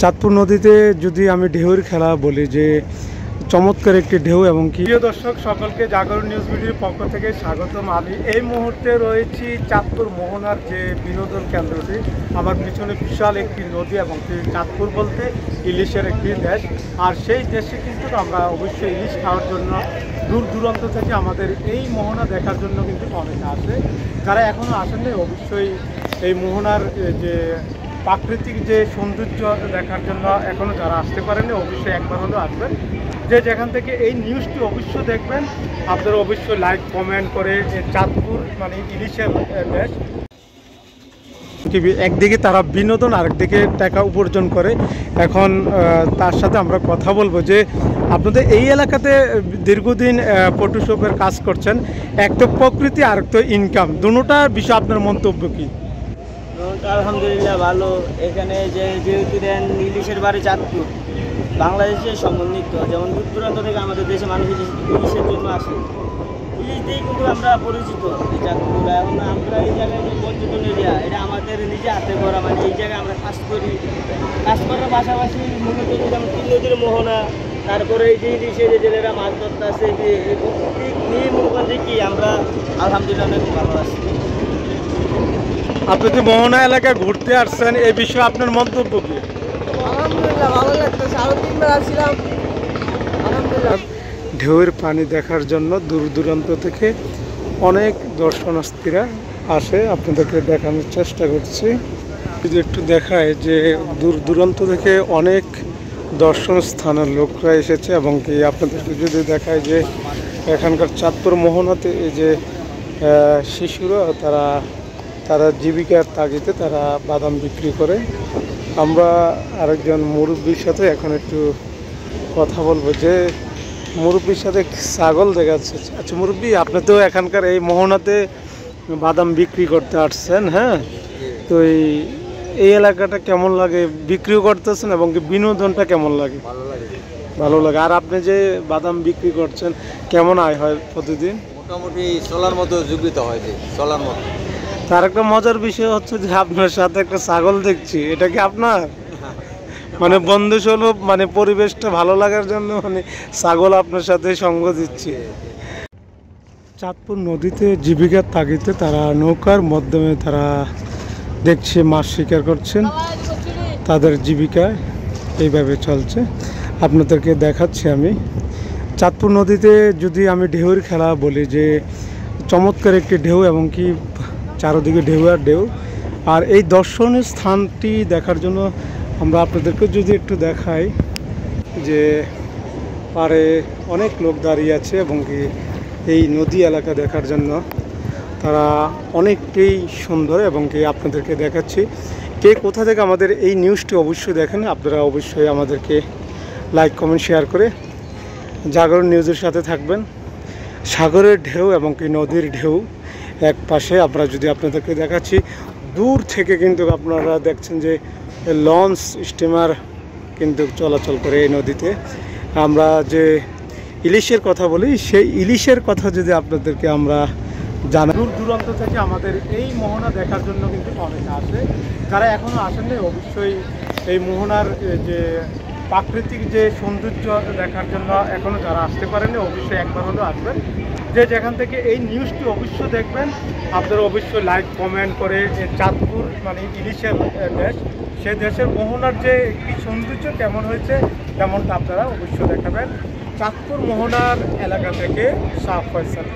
চাঁদপুর নদীতে যদি আমি ঢেউয়ের খেলা বলি যে চমৎকার একটি ঢেউ এবং কি প্রিয় দর্শক সকলকে জাগরণ নিউজ ভিডিওর পক্ষ থেকে স্বাগতম। আমি এই মুহূর্তে রয়েছি চাঁদপুর মোহনার যে বিনোদন কেন্দ্রটি। আমার পিছনে বিশাল একটি নদী এবং চাঁদপুর বলতে ইলিশের একটি দেশ, আর সেই দেশে কিন্তু আমরা অবশ্যই ইলিশ খাওয়ার জন্য দূর দূরান্ত থেকে আমাদের এই মোহনা দেখার জন্য কিন্তু অনেকে আসে। যারা এখনও আসেননি অবশ্যই এই মোহনার যে প্রাকৃতিক যে সৌন্দর্য দেখার জন্য এখনও যারা আসতে পারেনি অবশ্যই একবার হলেও আসবেন। যে যেখান থেকে এই নিউজটি অবশ্যই দেখবেন আপনারা অবশ্যই লাইক কমেন্ট করে চাঁদপুর মানে ইলিশের দেশ। একদিকে তারা বিনোদন আরেকদিকে টাকা উপার্জন করে। এখন তার সাথে আমরা কথা বলবো যে আপনাদের এই এলাকাতে দীর্ঘদিন ফটোশপের কাজ করছেন, এক তো প্রকৃতি আর তো ইনকাম, দুটোটার বিষয়ে আপনার মন্তব্য কী? আলহামদুলিল্লাহ ভালো। এখানে যেহেতু দেন ইলিশের বাড়ি চাঁদপুর বাংলাদেশের সমন্বিত, যেমন দূর দূরান্ত থেকে আমাদের দেশে মানুষ ইলিশের জন্য আসে। ইলিশ দিয়েই কিন্তু আমরা পরিচিত এই চাঁদপুর। এখন আমরা এই জায়গায় যে পর্যটন এরিয়া, এটা আমাদের নিজে হাতে করা, মানে এই জায়গায় আমরা কাজ করি। কাজ করার পাশাপাশি মূলত যেমন তিন নদীর মোহনা, তারপরে এই যে ইলিশে যে জেলেরা মাছ ধরতে আসে, এই প্রত্যেক নিয়ে মনে করেন যে কি আমরা আলহামদুলিল্লাহ অনেক ভালো আছি। আপনি যে মোহনা এলাকায় ঘুরতে আসছেন এই বিষয়ে আপনার মন্তব্য কী? আলহামদুলিল্লাহ ভালো লাগতেছে, আরো 3 বার আসছিলাম। আলহামদুলিল্লাহ ঢেউয়ের পানি দেখার জন্য দূর দূরান্ত থেকে অনেক দর্শনার্থীরা আসে, আপনাদেরকে দেখানোর চেষ্টা করছি। যদি একটু দেখায় যে দূর দূরান্ত থেকে অনেক দর্শন স্থানের লোকরা এসেছে এবং কি আপনাদেরকে যদি দেখায় যে এখানকার চাঁদপুর মোহনাতে এই যে শিশুরা তারা জীবিকার তাগিদে তারা বাদাম বিক্রি করে। আমরা আরেকজন মুরব্বির সাথে এখন একটু কথা বলবো যে মুরব্বির সাথে ছাগল দেখা যাচ্ছে। আচ্ছা মুরব্বি, আপনি তো এখানকার এই মোহনাতে বাদাম বিক্রি করতে আসছেন, হ্যাঁ, তো এই এলাকাটা কেমন লাগে? বিক্রিও করতেছেন এবং বিনোদনটা কেমন লাগে? ভালো লাগে। আর আপনি যে বাদাম বিক্রি করছেন কেমন আয় হয় প্রতিদিন? মোটামুটি চলার মতো যোগ্যতা হয়, যে চলার মতো। তার একটা মজার বিষয় হচ্ছে যে আপনার সাথে একটা ছাগল দেখছি, এটা কি আপনার? মানে বন্ধু সুলভ, মানে পরিবেশটা ভালো লাগার জন্য মানে ছাগল আপনার সাথে সঙ্গ দিচ্ছে। চাঁদপুর নদীতে জীবিকার তাগিদে তারা নৌকার মাধ্যমে তারা দেখছে মাছ শিকার করছেন, তাদের জীবিকা এইভাবে চলছে। আপনাদেরকে দেখাচ্ছি আমি চাঁদপুর নদীতে যদি আমি ঢেউয়ের খেলা বলি যে চমৎকার একটি ঢেউ এবং কি চারদিকে ঢেউ আর ঢেউ। আর এই দর্শনীয় স্থানটি দেখার জন্য আমরা আপনাদেরকে যদি একটু দেখাই যে পাড়ে অনেক লোক দাঁড়িয়ে আছে এবং কি এই নদী এলাকা দেখার জন্য তারা অনেকটাই সুন্দর এবং কি আপনাদেরকে দেখাচ্ছি। কে কোথা থেকে আমাদের এই নিউজটি অবশ্যই দেখেন, আপনারা অবশ্যই আমাদেরকে লাইক কমেন্ট শেয়ার করে জাগরণ নিউজের সাথে থাকবেন। সাগরের ঢেউ এবং কি নদীর ঢেউ এক পাশে, আমরা যদি আপনাদেরকে দেখাচ্ছি দূর থেকে কিন্তু আপনারা দেখছেন যে লঞ্চ স্টিমার কিন্তু চলাচল করে এই নদীতে। আমরা যে ইলিশের কথা বলি সেই ইলিশের কথা যদি আপনাদেরকে আমরা জানাই, দূর দূরান্ত থেকে আমাদের এই মোহনা দেখার জন্য কিন্তু অনেকে আসে। যারা এখনও আসেননি অবশ্যই এই মোহনার যে প্রাকৃতিক যে সৌন্দর্য দেখার জন্য এখনও যারা আসতে পারেনি অবশ্যই একবার হলেও আসবেন। যে যেখান থেকে এই নিউজটি অবশ্যই দেখবেন আপনারা অবশ্যই লাইক কমেন্ট করে চাঁদপুর মানে ইলিশের দেশ, সে দেশের মোহনার যে একটি সৌন্দর্য কেমন হয়েছে তেমনটা আপনারা অবশ্যই দেখাবেন। চাঁদপুর মোহনার এলাকা থেকে শাহ ফয়সাল।